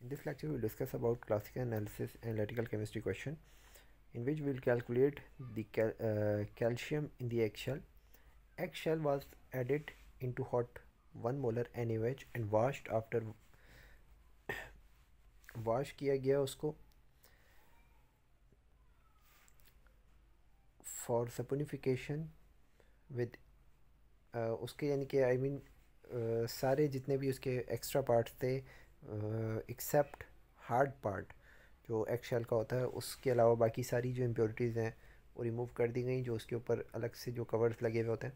In this lecture, we will discuss about classical analysis and analytical chemistry question, in which we will calculate the calcium in the eggshell. Eggshell was added into hot 1 molar NaOH and washed after wash किया गया उसको for saponification with उसके यानी कि I mean सारे जितने भी उसके एक्स्ट्रा पार्ट्स थे एक्सेप्ट हार्ड पार्ट जो एगशेल का होता है, उसके अलावा बाकी सारी जो इम्प्योरिटीज़ हैं वो रिमूव कर दी गई, जो उसके ऊपर अलग से जो कवर्स लगे हुए होते हैं।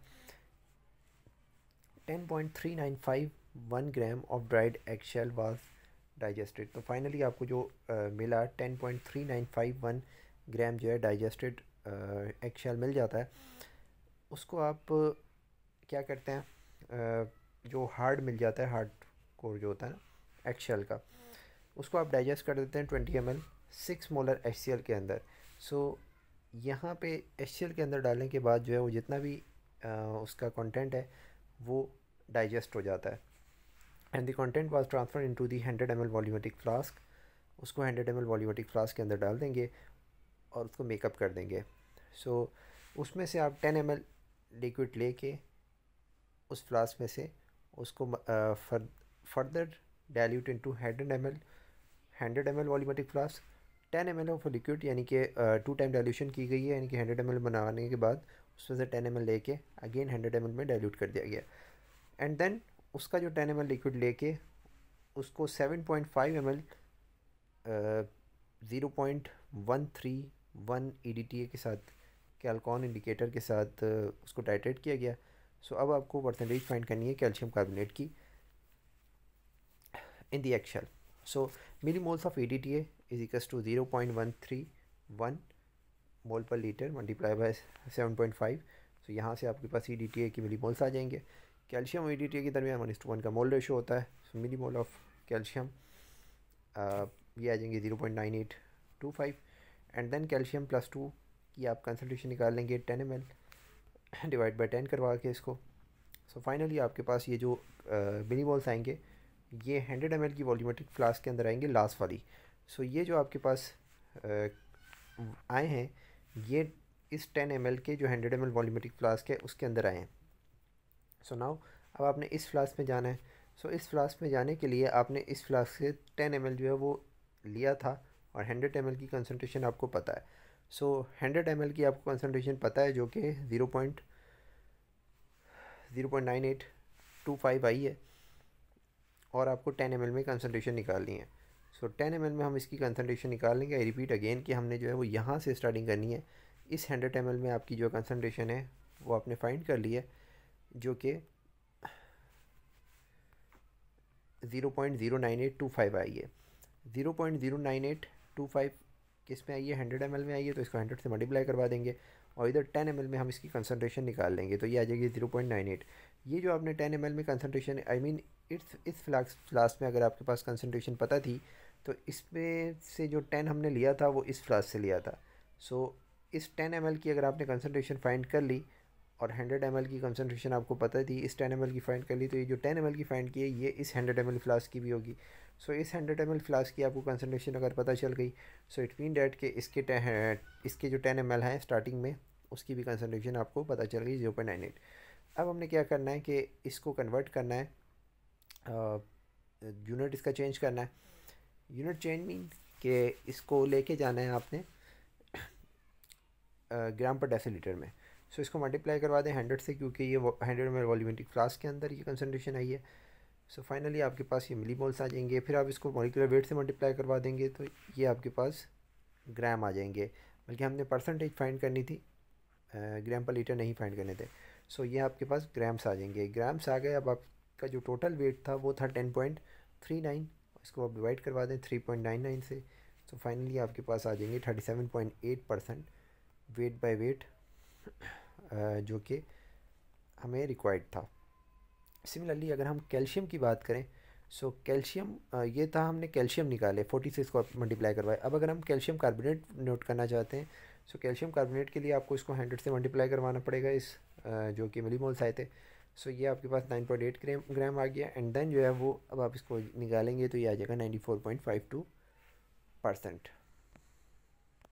10.395 gram of dried eggshell was digested. तो फाइनली आपको जो मिला 10.395 ग्राम जो है डाइजेस्टेड एगशेल मिल जाता है। उसको आप क्या करते हैं, जो हार्ड मिल जाता है, हार्ड कोर जो होता है ना एगशेल का, उसको आप डाइजेस्ट कर देते हैं 20 ml 6 मोलर HCl के अंदर। सो यहाँ पे HCl के अंदर डालने के बाद जो है वो जितना भी उसका कंटेंट है वो डाइजेस्ट हो जाता है। And the content was transfer into the 100 ml volumetric flask. उसको 100 ml वॉल्यूमेट्रिक फ्लास्क के अंदर डाल देंगे और उसको मेकअप कर देंगे। सो उसमें से आप 10 ml लिक्विड लेके उस फ्लास्क में से उसको further dilute into 100 ml volumetric flask 10 ml of liquid, यानी कि 2 टाइम डाइल्यूशन की गई है, यानी कि 100 ml बनाने के बाद उसमें से 10 ml लेके अगेन 100 ml में डाइल्यूट कर दिया गया। एंड देन उसका जो 10 ml लिक्विड लेके उसको 7.5 ml 0.131 EDTA के साथ कैल्कॉन इंडिकेटर के साथ उसको टाइट्रेट किया गया। सो अब आपको परसेंटेज फाइंड करनी है कैल्शियम कार्बोनेट की in the eggshell. So millimoles of EDTA is equals to 0.131 मोल पर लीटर मल्टीप्लाई बाय 7.5। सो यहाँ से आपके पास EDTA की मिलीमोल्स आ जाएंगे। कैल्शियम और EDTA के दरमियान 1:1 का मोल रेशो होता है। सो मिलीमोल ऑफ कैल्शियम ये आ जाएंगे 0.9825। एंड देन कैल्शियम +2 की आप कंसनट्रेशन निकाल लेंगे 10 ml डिवाइड बाई 10 करवा के इसको। सो फाइनली आपके पास ये जो मिलीमोल्स आएंगे ये 100 ml की वॉल्यूमेट्रिक फ्लास्क के अंदर आएंगे, लास्ट वाली। सो ये जो आपके पास आए हैं ये इस 10 ml के जो 100 ml वॉल्यूमेट्रिक फ्लास्क है उसके अंदर आए हैं। सो नाउ अब आपने इस फ्लास्क में जाना है। सो इस फ्लास्क में जाने के लिए आपने इस फ्लास्क से 10 ml जो है वो लिया था और 100 ml की कंसनट्रेशन आपको पता है। सो 100 ml की आपको कंसनट्रेशन पता है जो कि 0.9825 आई है और आपको 10 ml में कंसनट्रेशन निकालनी है। सो 10 ml में हम इसकी कंसनट्रेशन निकाल लेंगे। आई रिपीट अगेन कि हमने जो है वो यहाँ से स्टार्टिंग करनी है। इस 100 ml में आपकी जो कंसनट्रेशन है वो आपने फाइंड कर ली है, जो कि 0.09825 आई है। 0.09825 किस में आई है, 100 ml में आई है, तो इसको 100 से मल्टीप्लाई करवा देंगे और इधर 10 ml में हम इसकी कंसनट्रेशन निकाल लेंगे, तो ये आ जाएगी 0.98। ये जो आपने 10 ml में कंसनट्रेशन आई मीन इस फ्लास्क में अगर आपके पास कंसनट्रेशन पता थी तो इसमें से जो 10 हमने लिया था वो इस फ्लास्क से लिया था। सो इस 10 ml की अगर आपने कंसनट्रेशन फाइंड कर ली और 100 ml की कंसनट्रेशन आपको पता थी, इस 10 ml की फाइंड कर ली, तो ये जो 10 ml की फाइंड की है ये इस 100 ml फ्लास्क की भी होगी। सो इस 100 ml फ्लास्क की आपको कंसनट्रेशन अगर पता चल गई, सो इट मीन डैट के इसके जो 10 ml हैं स्टार्टिंग में उसकी भी कंसनट्रेशन आपको पता चल गई 0.98। अब हमने क्या करना है कि इसको कन्वर्ट करना है, यूनिट इसका चेंज करना है। यूनिट चेंज मीन कि इसको लेके जाना है आपने ग्राम पर डेसीलीटर में। सो इसको मल्टीप्लाई करवा दें 100 से, क्योंकि ये 100 ml वॉल्यूमेट्रिक फ्लास्क के अंदर ये कंसनट्रेशन आई है। सो फाइनली आपके पास ये मिलीमोल्स आ जाएंगे। फिर आप इसको मॉलिक्यूलर वेट से मल्टीप्लाई करवा देंगे तो ये आपके पास ग्राम आ जाएंगे, बल्कि हमने परसेंटेज फाइंड करनी थी, ग्राम पर लीटर नहीं फाइंड करने थे। सो ये आपके पास ग्राम्स आ जाएंगे। ग्राम्स आ गए। अब आपका जो टोटल वेट था वो था 10.39, इसको आप डिवाइड करवा दें 3.99 से। तो फाइनली आपके पास आ जाएंगे 37.8% वेट बाय वेट, जो कि हमें रिक्वायर्ड था। सिमिलरली अगर हम कैल्शियम की बात करें, सो कैल्शियम ये था, हमने कैल्शियम निकाले 40 से इसको मल्टीप्लाई करवाए। अब अगर हम कैल्शियम कार्बोनेट नोट करना चाहते हैं, सो कैल्शियम कार्बोनेट के लिए आपको इसको 100 से मल्टीप्लाई करवाना पड़ेगा, इस जो कि मिलीमोल्स आए थे। सो ये आपके पास 9.8 ग्राम आ गया। एंड देन जो है वो अब आप इसको निकालेंगे तो ये आ जाएगा 94.52%।